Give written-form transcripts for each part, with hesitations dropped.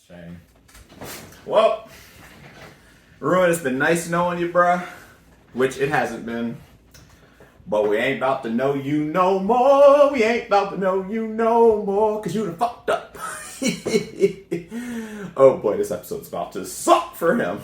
Shame. Well, Ryūen, it's been nice knowing you, bruh. Which it hasn't been. But we ain't about to know you no more. We ain't about to know you no more. Cause you done fucked up. Oh boy, this episode's about to suck for him.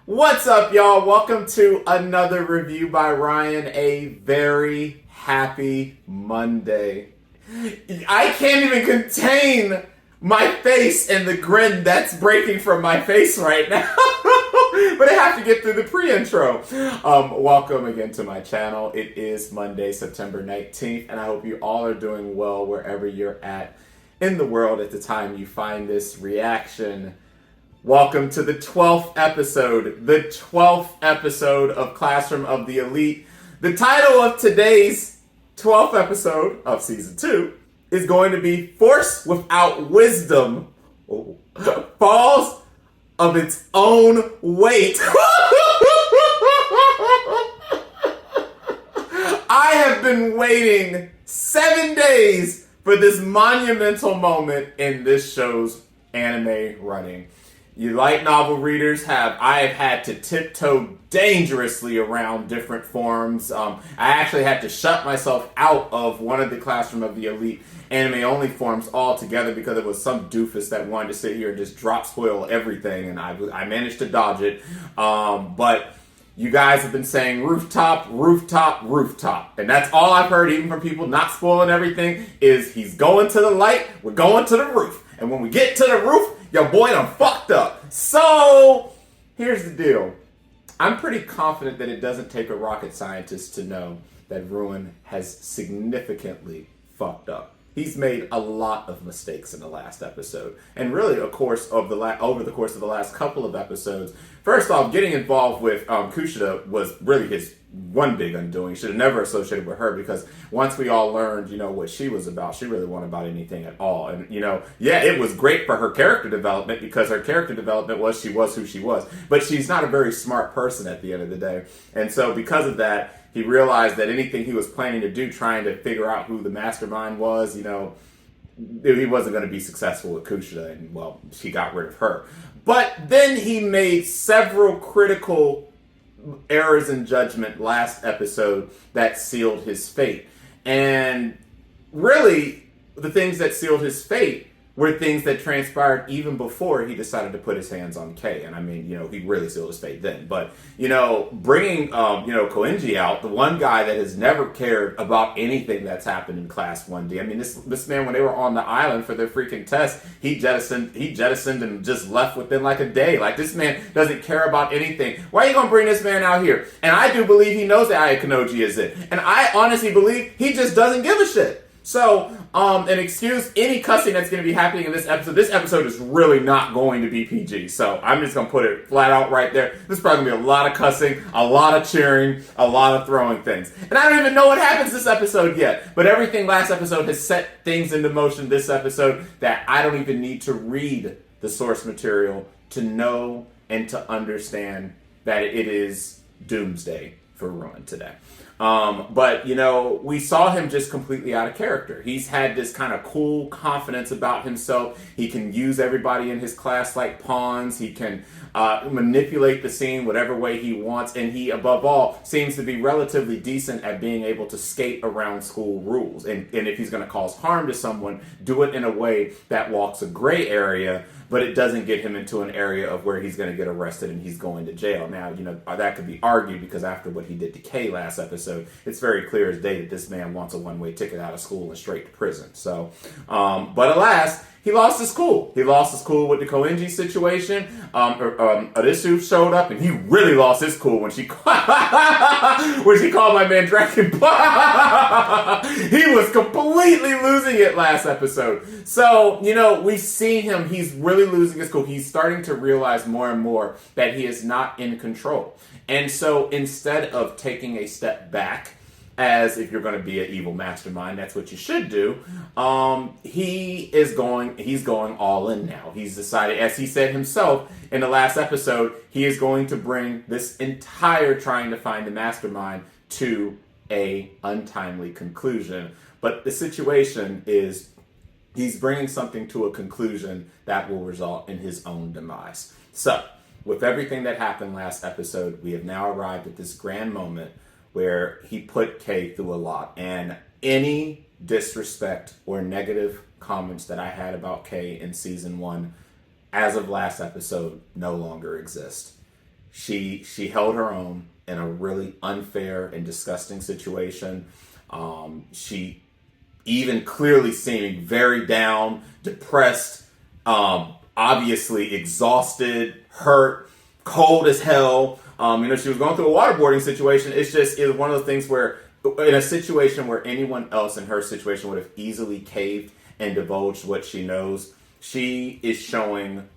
What's up, y'all? Welcome to another review by Ryūen. A very happy Monday. I can't even contain my face and the grin that's breaking from my face right now. But I have to get through the pre-intro. Welcome again to my channel. It is Monday, September 19th, and I hope you all are doing well wherever you're at in the world at the time you find this reaction. Welcome to the 12th episode. The 12th episode of Classroom of the Elite. The title of today's 12th episode of Season 2 is going to be Force Without Wisdom Falls of Its Own Weight. I have been waiting 7 days for this monumental moment in this show's anime running. You light novel readers I have had to tiptoe dangerously around different forms. I actually had to shut myself out of one of the Classroom of the Elite anime-only forms altogether because it was some doofus that wanted to sit here and just drop spoil everything, and I managed to dodge it. But you guys have been saying rooftop, rooftop, rooftop. And that's all I've heard, even from people not spoiling everything, is he's going to the light, we're going to the roof. And when we get to the roof, your boy done fucked up. So, here's the deal. I'm pretty confident that it doesn't take a rocket scientist to know that Ryūen has significantly fucked up. He's made a lot of mistakes in the last episode. And really, of course, over the course of the last couple of episodes. First off, getting involved with Kyoushitsu was really his one big undoing. Should have never associated with her, because once we all learned, what she was about, she really wasn't about anything at all. And, yeah, it was great for her character development, because her character development was she was who she was. But she's not a very smart person at the end of the day. And so because of that, he realized that anything he was planning to do, trying to figure out who the mastermind was, he wasn't going to be successful with Kyoushitsu, and, well, she got rid of her. But then he made several critical errors in judgment last episode that sealed his fate. And really, the things that sealed his fate were things that transpired even before he decided to put his hands on Kei. And I mean, he really sealed his fate then. But, bringing, Koenji out, the one guy that has never cared about anything that's happened in Class 1D. I mean, this man, when they were on the island for their freaking test, he jettisoned and just left within like a day. Like, this man doesn't care about anything. Why are you going to bring this man out here? And I do believe he knows that Ayakanoji is it. And I honestly believe he just doesn't give a shit. So, and excuse any cussing that's going to be happening in this episode. This episode is really not going to be PG. So I'm just going to put it flat out right there. This is probably going to be a lot of cussing, a lot of cheering, a lot of throwing things. And I don't even know what happens this episode yet. But everything last episode has set things into motion this episode that I don't even need to read the source material to know and to understand that it is doomsday for Ryūen today. But, we saw him just completely out of character. He's had this kind of cool confidence about himself. He can use everybody in his class like pawns. He can manipulate the scene whatever way he wants. And he, above all, seems to be relatively decent at being able to skate around school rules. And if he's going to cause harm to someone, do it in a way that walks a gray area, but it doesn't get him into an area of where he's going to get arrested and he's going to jail. Now, that could be argued because after what he did to Kay last episode, it's very clear as day that this man wants a one-way ticket out of school and straight to prison. So, but alas, he lost his cool. He lost his cool with the Koenji situation. Arisu showed up and he really lost his cool when she called my man Dragon Ball. He was completely losing it last episode. So, we've seen him. He's really losing his cool. He's starting to realize more and more that he is not in control. And so instead of taking a step back, as if you're going to be an evil mastermind, that's what you should do. He's going all in now. He's decided, as he said himself in the last episode, he is going to bring this entire trying to find the mastermind to a untimely conclusion. But the situation is he's bringing something to a conclusion that will result in his own demise. So, with everything that happened last episode, we have now arrived at this grand moment where he put Kay through a lot. And any disrespect or negative comments that I had about Kay in season 1, as of last episode, no longer exist. She held her own in a really unfair and disgusting situation. She even clearly seemed very down, depressed, obviously exhausted, hurt, cold as hell. She was going through a waterboarding situation. It was one of those things where, in a situation where anyone else in her situation would have easily caved and divulged what she knows, she is showing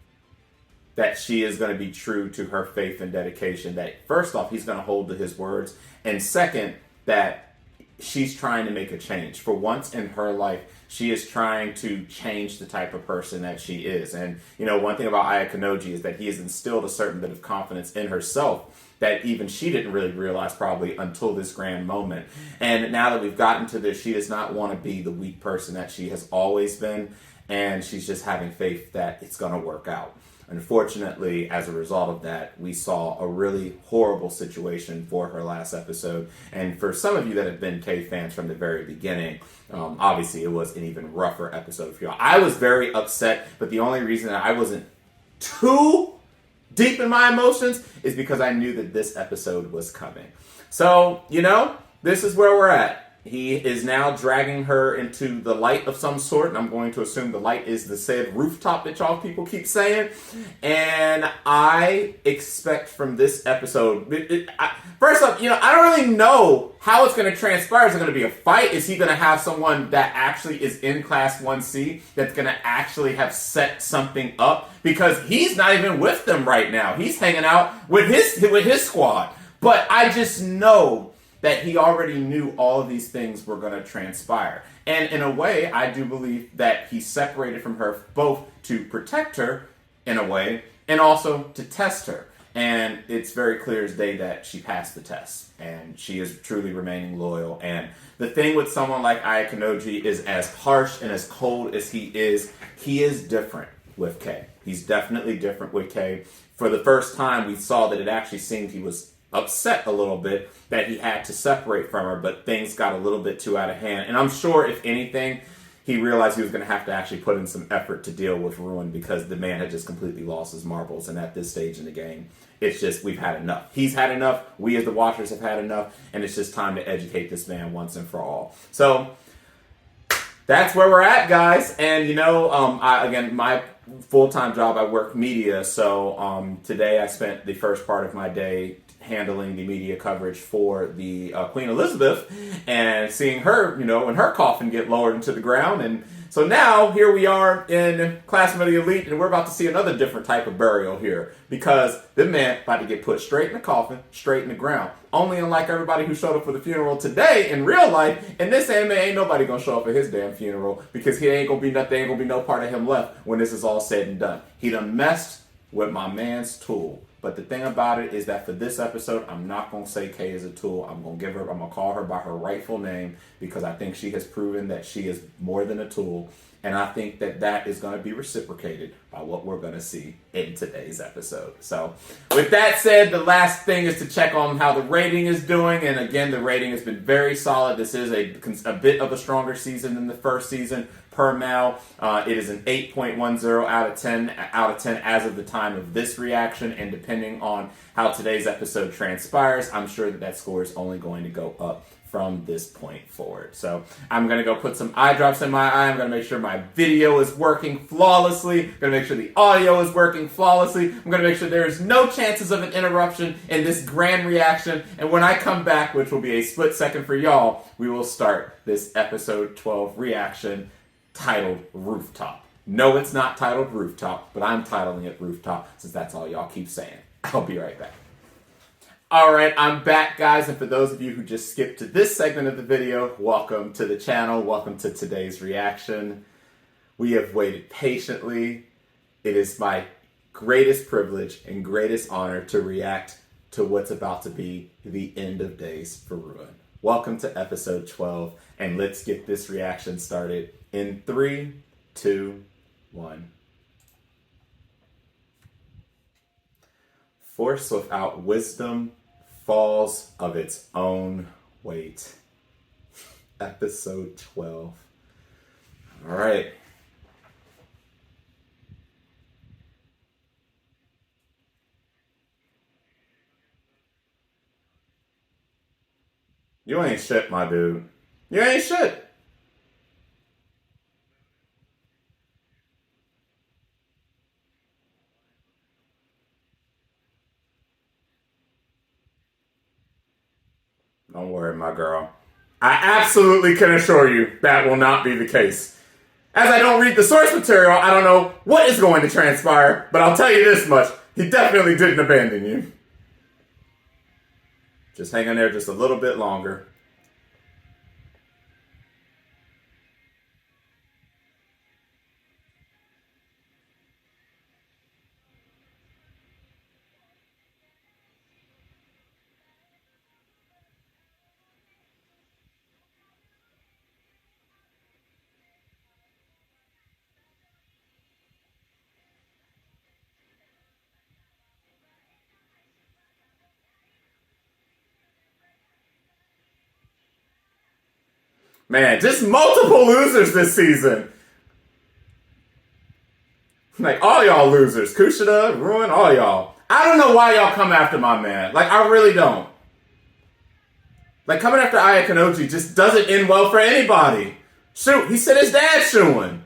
that she is going to be true to her faith and dedication. That, first off, he's going to hold to his words. And second, that she's trying to make a change. For once in her life, she is trying to change the type of person that she is. And, one thing about Ayakanoji is that he has instilled a certain bit of confidence in herself that even she didn't really realize probably until this grand moment. And now that we've gotten to this, she does not want to be the weak person that she has always been. And she's just having faith that it's going to work out. Unfortunately, as a result of that, we saw a really horrible situation for her last episode. And for some of you that have been Kay fans from the very beginning, obviously it was an even rougher episode for y'all. I was very upset, but the only reason that I wasn't too deep in my emotions is because I knew that this episode was coming. So, this is where we're at. He is now dragging her into the light of some sort, and I'm going to assume the light is the said rooftop that y'all people keep saying. And I expect from this episode, first up, I don't really know how it's going to transpire. Is it going to be a fight? Is he going to have someone that actually is in Class 1C that's going to actually have set something up? Because he's not even with them right now. He's hanging out with his squad. But I just know that he already knew all of these things were going to transpire. And in a way, I do believe that he separated from her both to protect her, in a way, and also to test her. And it's very clear as day that she passed the test. And she is truly remaining loyal. And the thing with someone like Ayakanoji is, as harsh and as cold as he is different with Kay. He's definitely different with Kay. For the first time, we saw that it actually seemed he was upset a little bit that he had to separate from her, but things got a little bit too out of hand. And I'm sure, if anything, he realized he was going to have to actually put in some effort to deal with Ryūen, because the man had just completely lost his marbles. And at this stage in the game, it's just, we've had enough. He's had enough. We as the watchers have had enough. And it's just time to educate this man once and for all. So that's where we're at, guys. And, again, my full-time job, I work media. So today I spent the first part of my day handling the media coverage for the Queen Elizabeth, and seeing her, in her coffin get lowered into the ground. And so now here we are in Classroom of the Elite, and we're about to see another different type of burial here, because the man about to get put straight in the coffin, straight in the ground. Only unlike everybody who showed up for the funeral today in real life, in this anime, ain't nobody gonna show up at his damn funeral, because he ain't gonna be nothing, ain't gonna be no part of him left when this is all said and done. He done messed with my man's tool. But the thing about it is that for this episode, I'm not going to say Kay is a tool. I'm going to call her by her rightful name because I think she has proven that she is more than a tool. And I think that that is going to be reciprocated by what we're going to see in today's episode. So with that said, the last thing is to check on how the rating is doing. And again, the rating has been very solid. This is a bit of a stronger season than the first season. Per Mal, it is an 8.10 out of 10 as of the time of this reaction. And depending on how today's episode transpires, I'm sure that score is only going to go up from this point forward. So I'm going to go put some eye drops in my eye. I'm going to make sure my video is working flawlessly. I'm going to make sure the audio is working flawlessly. I'm going to make sure there is no chances of an interruption in this grand reaction. And when I come back, which will be a split second for y'all, we will start this episode 12 reaction titled Rooftop. No, it's not titled Rooftop, but I'm titling it Rooftop since that's all y'all keep saying. I'll be right back. Alright, I'm back, guys, and for those of you who just skipped to this segment of the video, welcome to the channel, welcome to today's reaction. We have waited patiently. It is my greatest privilege and greatest honor to react to what's about to be the end of days for Ryūen. Welcome to episode 12, and let's get this reaction started in 3, 2, 1. Force without wisdom falls of its own weight. Episode 12. All right. You ain't shit, my dude. You ain't shit. Don't worry, my girl. I absolutely can assure you that will not be the case. As I don't read the source material, I don't know what is going to transpire, but I'll tell you this much. He definitely didn't abandon you. Just hang in there just a little bit longer. Man, just multiple losers this season. Like, all y'all losers. Kushida, Ryūen, all y'all. I don't know why y'all come after my man. Like, I really don't. Like, coming after Ayakanoji just doesn't end well for anybody. Shoot, he sent his dad shooing.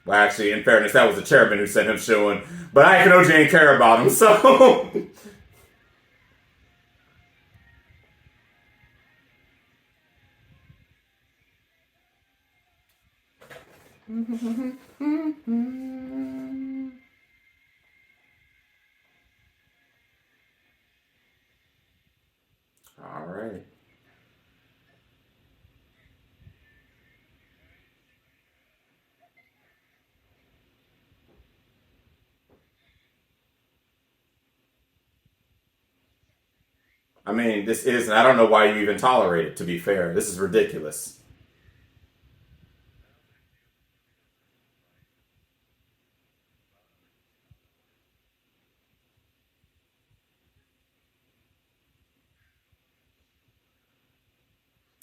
Well, actually, in fairness, that was the chairman who sent him shooing. But Ayakanoji ain't care about him, so... All right. I mean, this is, I don't know why you even tolerate it, to be fair. This is ridiculous.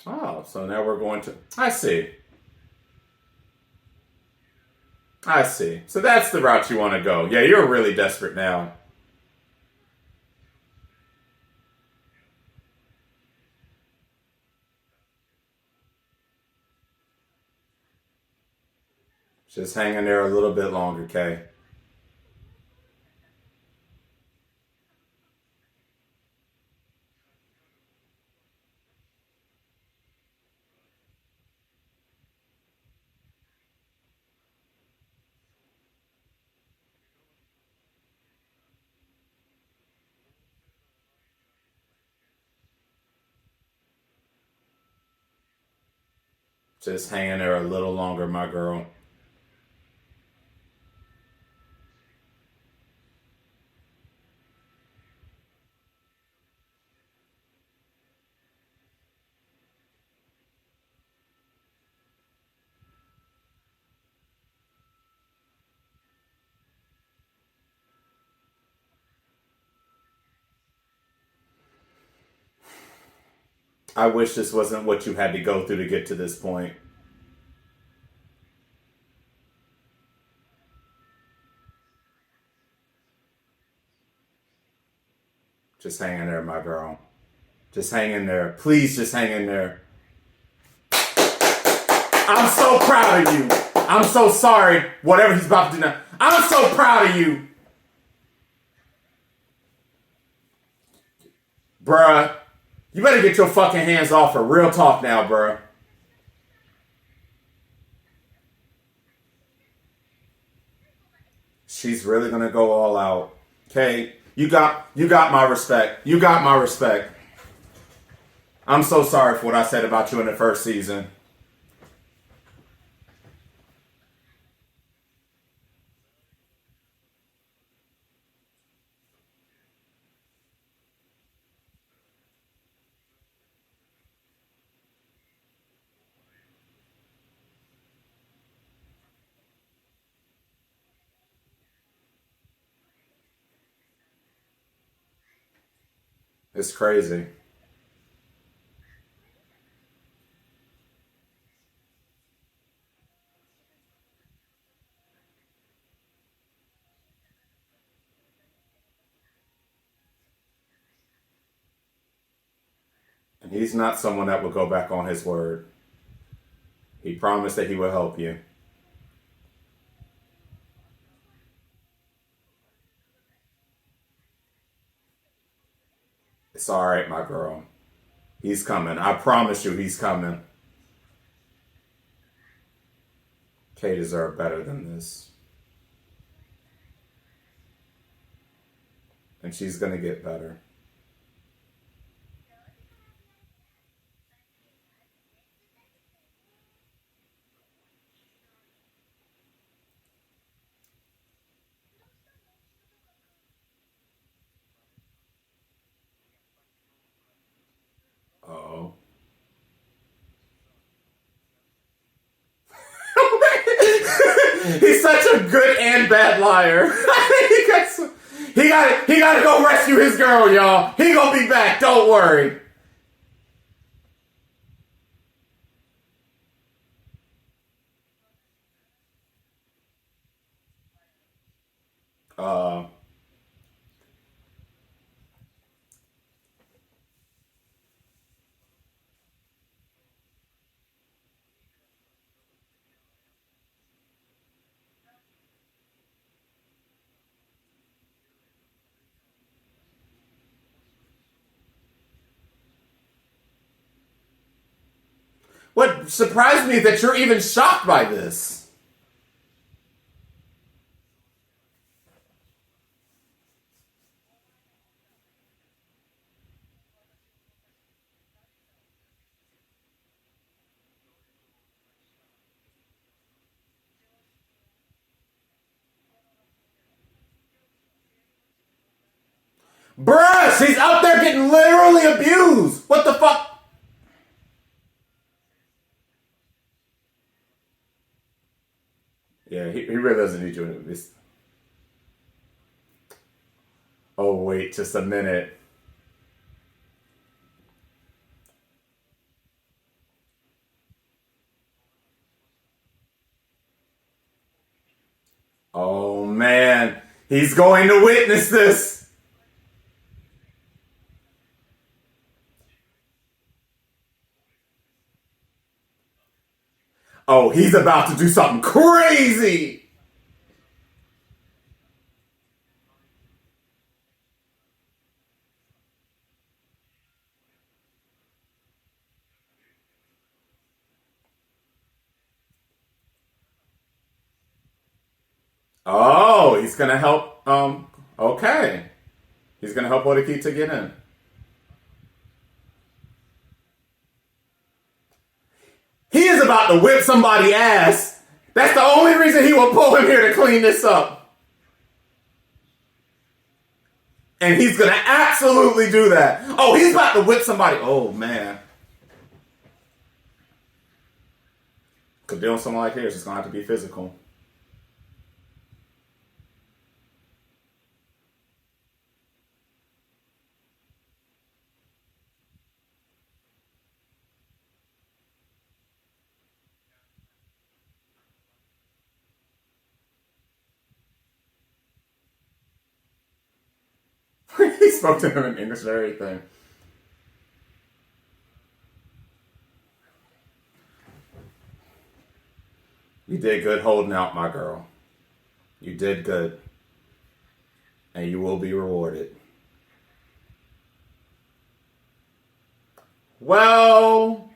Oh, so now we're going to... I see. I see. So that's the route you want to go. Yeah, you're really desperate now. Just hang in there a little bit longer, Kay. Just hang in there a little longer, my girl. I wish this wasn't what you had to go through to get to this point. Just hang in there, my girl. Just hang in there. Please just hang in there. I'm so proud of you. I'm so sorry. Whatever he's about to do now. I'm so proud of you. Bruh. You better get your fucking hands off her. Real talk now, bruh. She's really gonna go all out. Okay? You got my respect. You got my respect. I'm so sorry for what I said about you in the first season. It's crazy. And he's not someone that will go back on his word. He promised that he will help you. It's alright, my girl. He's coming. I promise you he's coming. Kay deserves better than this. And she's gonna get better. Uh-oh. He's such a good and bad liar. he gotta go rescue his girl, y'all. He gonna be back. Don't worry. Uh, what surprised me is that you're even shocked by this. Bruh, she's out there getting literally abused. What the fuck? Yeah, he really doesn't need you in this. Oh, wait, just a minute. Oh, man. He's going to witness this. Oh, he's about to do something crazy. Oh, he's gonna help. Okay. He's gonna help Odakita get in. He is about to whip somebody's ass. That's the only reason he will pull him here to clean this up. And he's gonna absolutely do that. Oh, he's about to whip somebody. Oh, man. Because dealing with someone like his, it's gonna have to be physical. He spoke to him in English and everything. You did good holding out, my girl. You did good. And you will be rewarded. Well.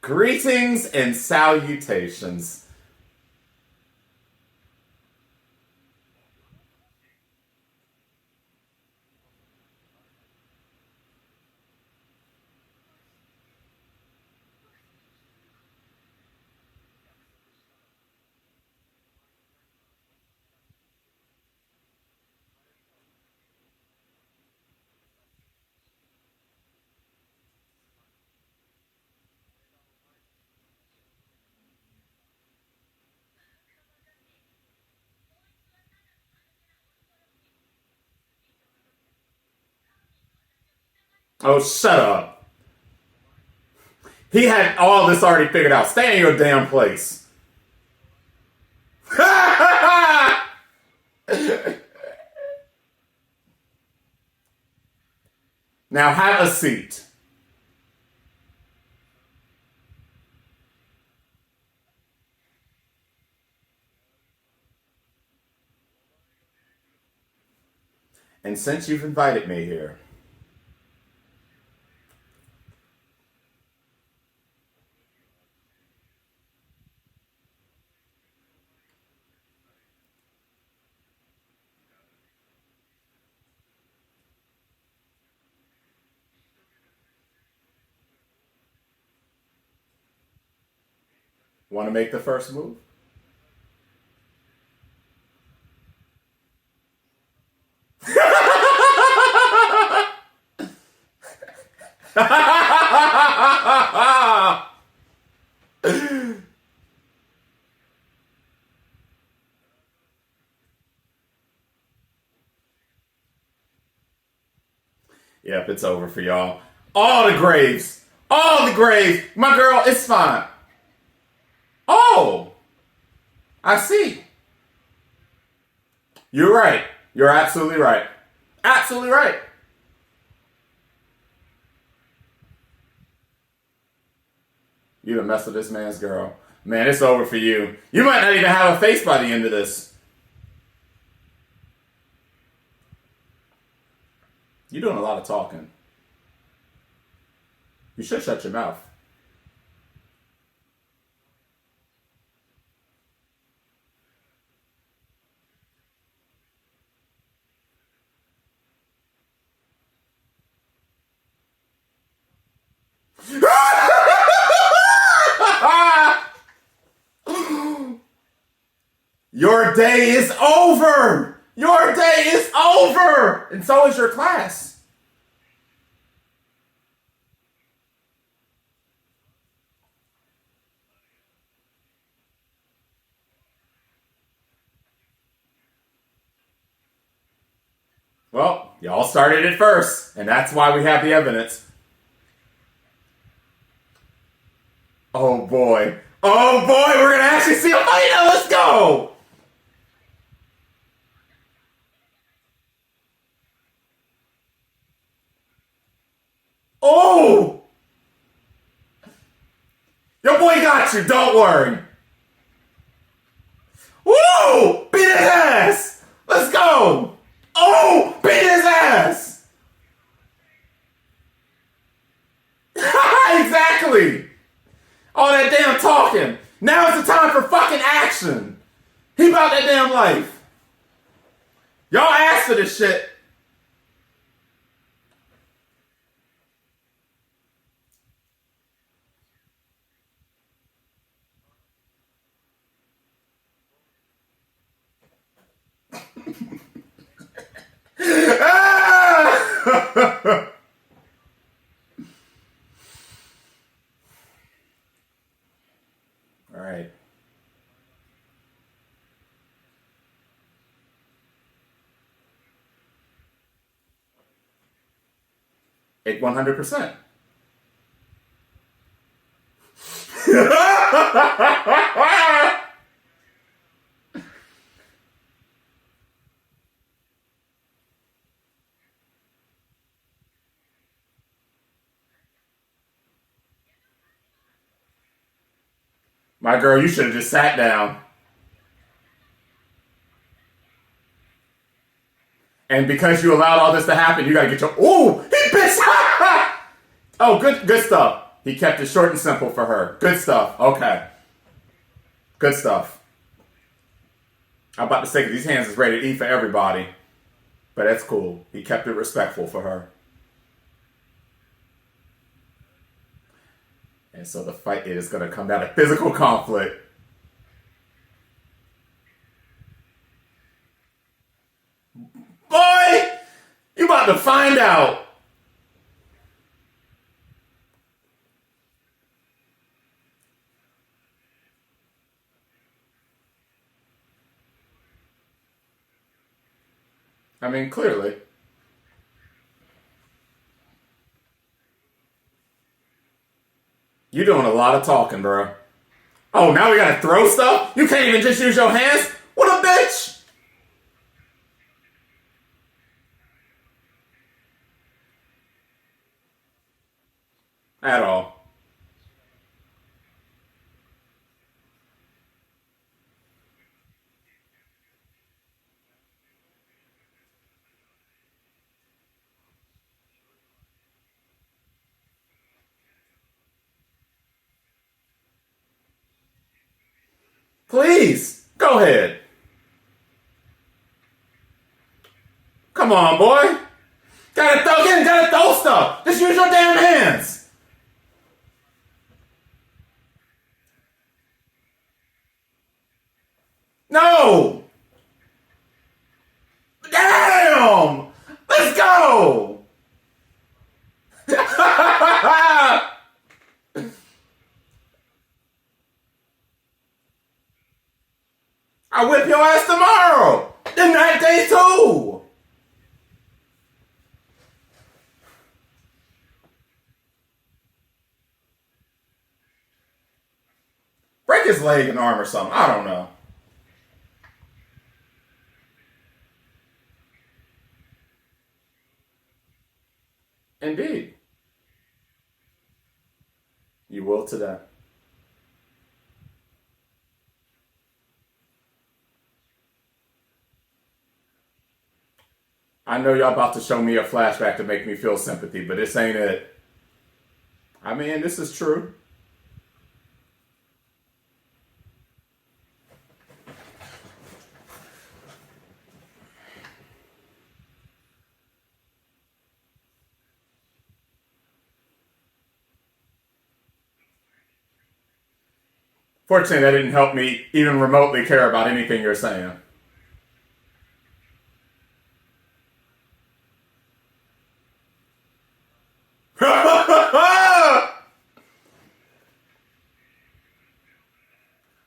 Greetings and salutations. Oh, shut up. He had all this already figured out. Stay in your damn place. Now have a seat. And since you've invited me here, want to make the first move? Yep, it's over for y'all. All the graves. All the graves. My girl, it's fine. Oh, I see. You're right. You're absolutely right. Absolutely right. You done messed with this man's girl. Man, it's over for you. You might not even have a face by the end of this. You're doing a lot of talking. You should shut your mouth. Your day is over! Your day is over! And so is your class. Well, y'all started it first, and that's why we have the evidence. Oh boy. Oh boy, we're gonna actually see a fight now. Let's go! Oh! Your boy got you, don't worry. Woo! Beat his ass! Let's go! Oh! Beat his ass! Exactly! All that damn talking. Now is the time for fucking action. He about that damn life. Y'all asked for this shit. All right. It 100%. My girl, you should have just sat down. And because you allowed all this to happen, you gotta get your... Ooh! He pissed! Oh, good stuff. He kept it short and simple for her. Good stuff. Okay. Good stuff. I'm about to say these hands is ready to eat for everybody. But that's cool. He kept it respectful for her. And so the fight is going to come down to physical conflict. Boy! You about to find out. I mean, clearly. You're doing a lot of talking, bro. Oh, now we gotta throw stuff? You can't even just use your hands? What a bitch! At all. Please, go ahead. Come on, boy. Gotta throw stuff. Just use your damn hands. No. Damn. Let's go. I'll whip your ass tomorrow. The night day too. Break his leg and arm or something. I don't know. Indeed. You will today. I know y'all about to show me a flashback to make me feel sympathy, but this ain't it. I mean, this is true. Fortunately, that didn't help me even remotely care about anything you're saying.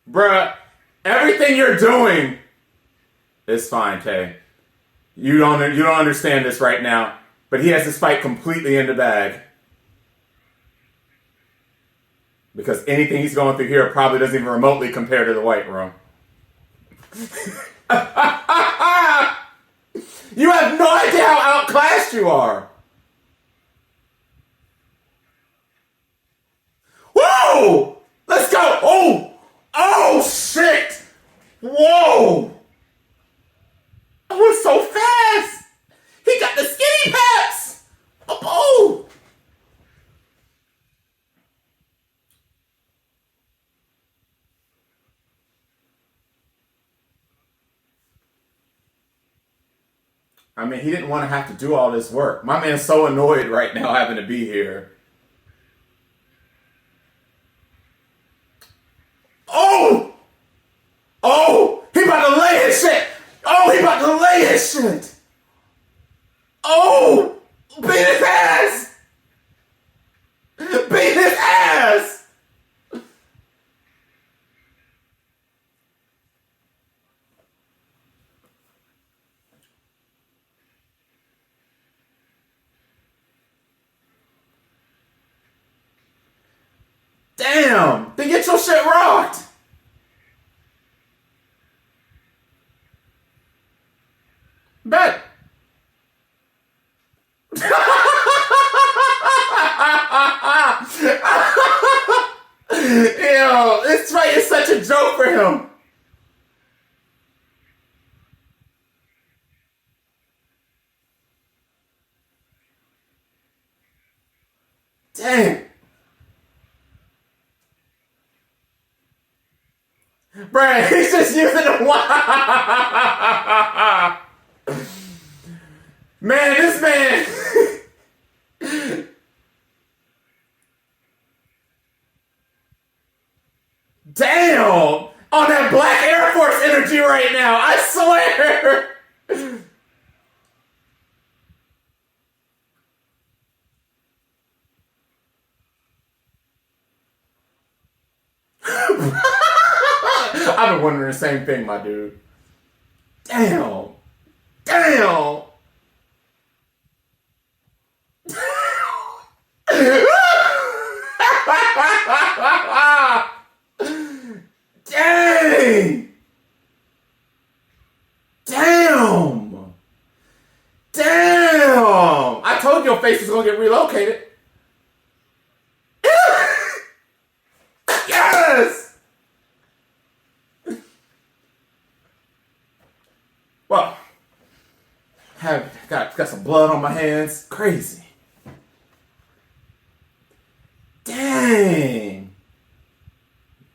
Bruh, everything you're doing is fine, Kay. You don't understand this right now, but he has this fight completely in the bag. Because anything he's going through here probably doesn't even remotely compare to the White Room. You have no idea how outclassed you are. Whoa! Let's go! Oh! Oh, shit! Whoa! I was so fast! He got the skinny peps! Oh! I mean, he didn't want to have to do all this work. My man's so annoyed right now having to be here. Oh! Oh! He about to lay his shit! Oh, he about to lay his shit! Oh! Beat his ass! Beat his ass! Damn! Then get your shit rocked! Bet. Yo, it's right. It's a joke for him. Dang. Bruh, he's just using the one. Man, this man. Damn. On that Black Air Force energy right now. I swear. I've been wondering the same thing, my dude. Damn. Damn. Dang. Damn. Damn. I told your face was going to get relocated. Yes. Well, have got some blood on my hands. Crazy. Dang.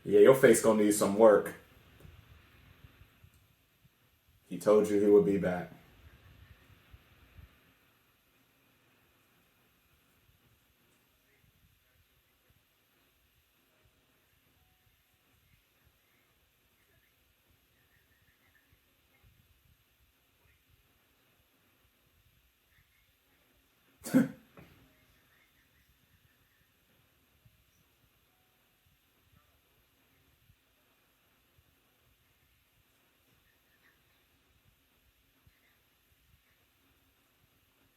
Yeah, your face gonna need some work. He told you he would be back.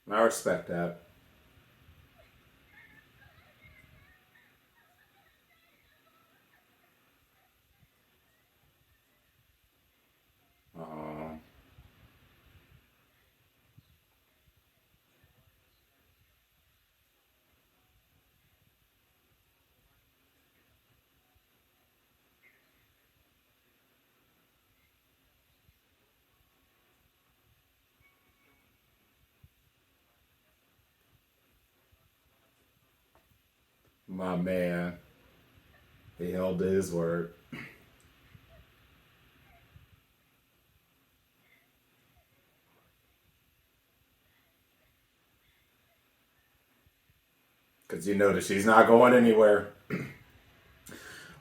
I respect that. My man. He held to his word. Because you know that she's not going anywhere.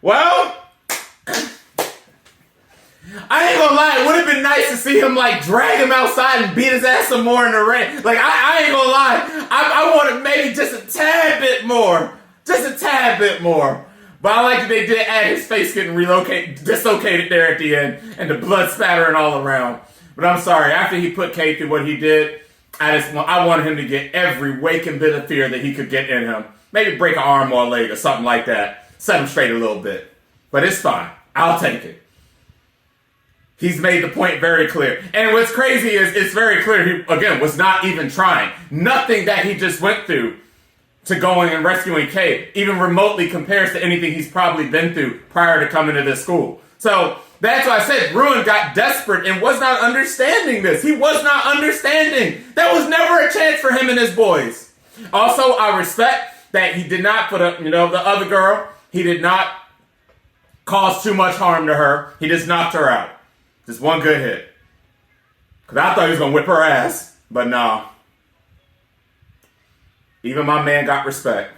Well, I ain't gonna lie, it would have been nice to see him like drag him outside and beat his ass some more in the rain. Like, I ain't gonna lie, I wanted maybe just a tad bit more. Just a tad bit more. But I like that they did add his face getting dislocated there at the end and the blood spattering all around. But I'm sorry, after he put Kate through what he did, I wanted him to get every waking bit of fear that he could get in him. Maybe break an arm or a leg or something like that. Set him straight a little bit. But it's fine. I'll take it. He's made the point very clear. And what's crazy is it's very clear he, again, was not even trying. Nothing that he just went through to going and rescuing Kate even remotely compares to anything he's probably been through prior to coming to this school. So that's why I said Ryūen got desperate and was not understanding this. He was not understanding. There was never a chance for him and his boys. Also, I respect that he did not put up, the other girl, he did not cause too much harm to her. He just knocked her out. Just one good hit. Because I thought he was going to whip her ass. But no. Even my man got respect.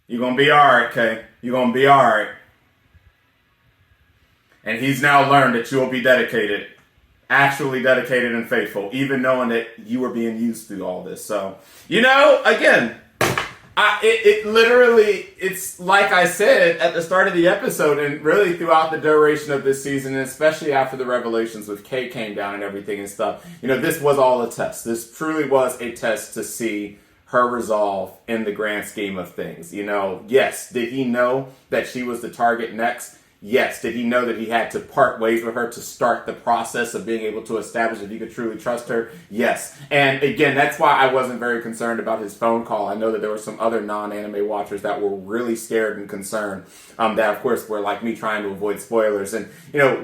You're going to be alright, Kay. You're going to be alright. And he's now learned that you will be dedicated. Actually dedicated and faithful. Even knowing that you were being used through all this. So, again, it's like I said at the start of the episode and really throughout the duration of this season, and especially after the revelations with Kay came down and everything and stuff, this was all a test. This truly was a test to see her resolve in the grand scheme of things. Yes, did he know that she was the target next? Yes. Did he know that he had to part ways with her to start the process of being able to establish if he could truly trust her? Yes. And again, that's why I wasn't very concerned about his phone call. I know that there were some other non-anime watchers that were really scared and concerned, that of course were like me trying to avoid spoilers. And,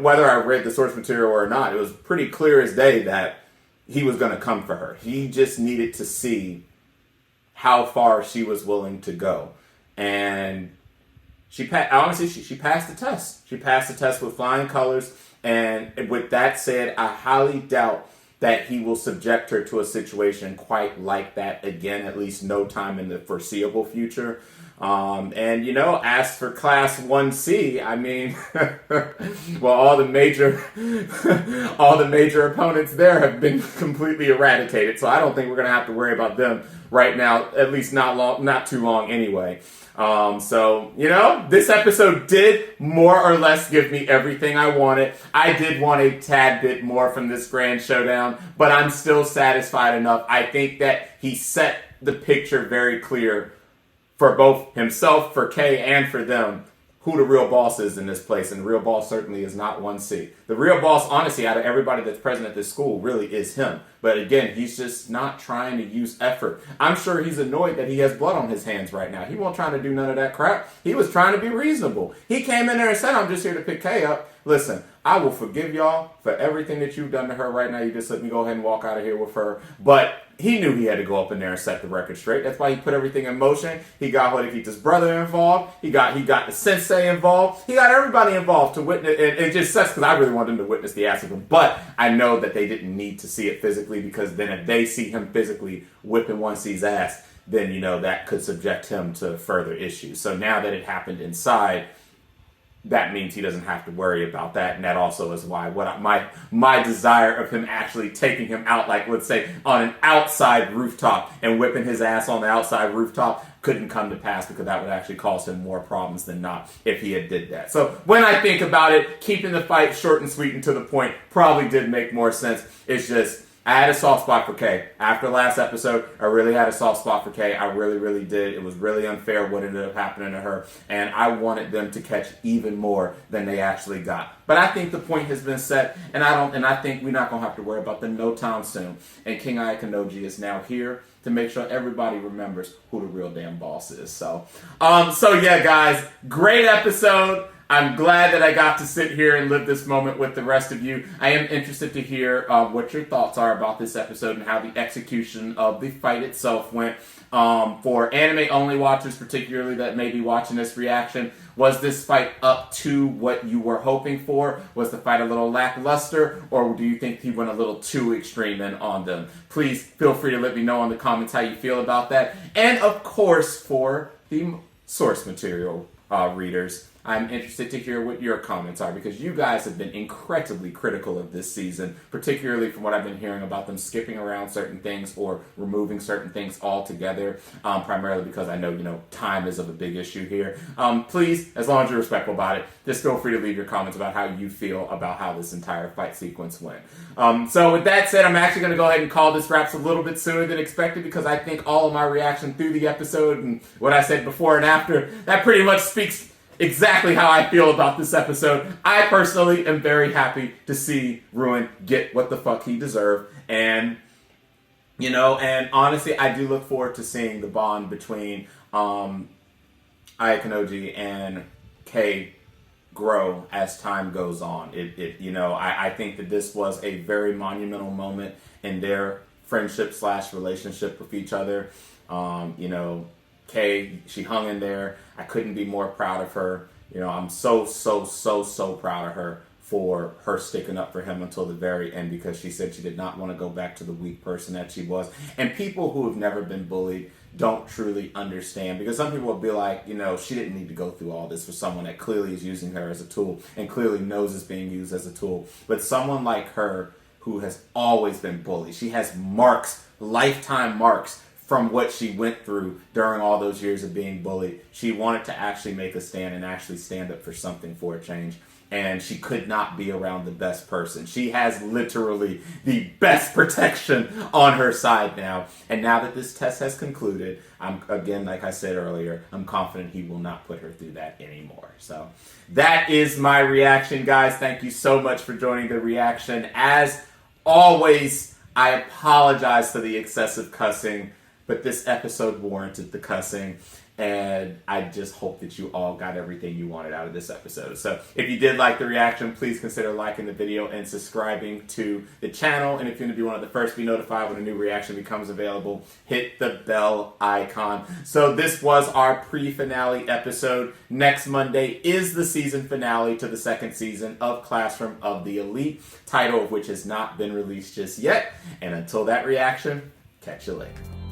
whether I read the source material or not, it was pretty clear as day that he was going to come for her. He just needed to see how far she was willing to go. And she passed the test. She passed the test with flying colors. And with that said, I highly doubt that he will subject her to a situation quite like that again, at least no time in the foreseeable future. And as for Class 1C, I mean, well, all the major opponents there have been completely eradicated. So I don't think we're going to have to worry about them right now, at least not too long anyway. This episode did more or less give me everything I wanted. I did want a tad bit more from this grand showdown, but I'm still satisfied enough. I think that he set the picture very clear for both himself, for Kay, and for them, who the real boss is in this place. And the real boss certainly is not 1C. The real boss, honestly, out of everybody that's present at this school, really is him. But again, he's just not trying to use effort. I'm sure he's annoyed that he has blood on his hands right now. He won't try to do none of that crap. He was trying to be reasonable. He came in there and said, I'm just here to pick Kay up. Listen, I will forgive y'all for everything that you've done to her right now. You just let me go ahead and walk out of here with her. But he knew he had to go up in there and set the record straight. That's why he put everything in motion. He got Horikita's brother involved. He got the sensei involved. He got everybody involved to witness. It just sucks because I really wanted him to witness the ass of him. But I know that they didn't need to see it physically, because then if they see him physically whipping 1C's ass, then, that could subject him to further issues. So now that it happened inside, that means he doesn't have to worry about that. And that also is why my desire of him actually taking him out, like let's say on an outside rooftop and whipping his ass on the outside rooftop, couldn't come to pass, because that would actually cause him more problems than not if he had did that. So when I think about it, keeping the fight short and sweet and to the point probably did make more sense. It's just, I had a soft spot for Kay. After last episode, I really had a soft spot for Kay. I really, really did. It was really unfair what ended up happening to her, and I wanted them to catch even more than they actually got. But I think the point has been set, and I think we're not gonna have to worry about them no time soon. And King Ayakanoji is now here to make sure everybody remembers who the real damn boss is. So yeah, guys, great episode. I'm glad that I got to sit here and live this moment with the rest of you. I am interested to hear what your thoughts are about this episode and how the execution of the fight itself went. For anime-only watchers, particularly that may be watching this reaction, was this fight up to what you were hoping for? Was the fight a little lackluster, or do you think he went a little too extreme in on them? Please feel free to let me know in the comments how you feel about that. And of course, for the source material readers, I'm interested to hear what your comments are, because you guys have been incredibly critical of this season, particularly from what I've been hearing about them skipping around certain things or removing certain things altogether, primarily because I know, time is of a big issue here. Please, as long as you're respectful about it, just feel free to leave your comments about how you feel about how this entire fight sequence went. So with that said, I'm actually going to go ahead and call this wraps a little bit sooner than expected, because I think all of my reaction through the episode and what I said before and after, that pretty much speaks exactly how I feel about this episode. I personally am very happy to see Ryūen get what the fuck he deserved. And, and honestly, I do look forward to seeing the bond between Ayakanoji and Kay grow as time goes on. I think that this was a very monumental moment in their friendship / relationship with each other. Kay, she hung in there. I couldn't be more proud of her. I'm so proud of her for her sticking up for him until the very end, because she said she did not want to go back to the weak person that she was. And people who have never been bullied don't truly understand, because some people will be like, she didn't need to go through all this for someone that clearly is using her as a tool and clearly knows it's being used as a tool. But someone like her, who has always been bullied, she has marks, lifetime marks, from what she went through during all those years of being bullied. She wanted to actually make a stand and actually stand up for something for a change. And she could not be around the best person. She has literally the best protection on her side now. And now that this test has concluded, I'm, again, like I said earlier, I'm confident he will not put her through that anymore. So that is my reaction, guys. Thank you so much for joining the reaction. As always, I apologize for the excessive cussing, but this episode warranted the cussing. And I just hope that you all got everything you wanted out of this episode. So if you did like the reaction, please consider liking the video and subscribing to the channel. And if you're going to be one of the first to be notified when a new reaction becomes available, hit the bell icon. So this was our pre-finale episode. Next Monday is the season finale to the second season of Classroom of the Elite, title of which has not been released just yet. And until that reaction, catch you later.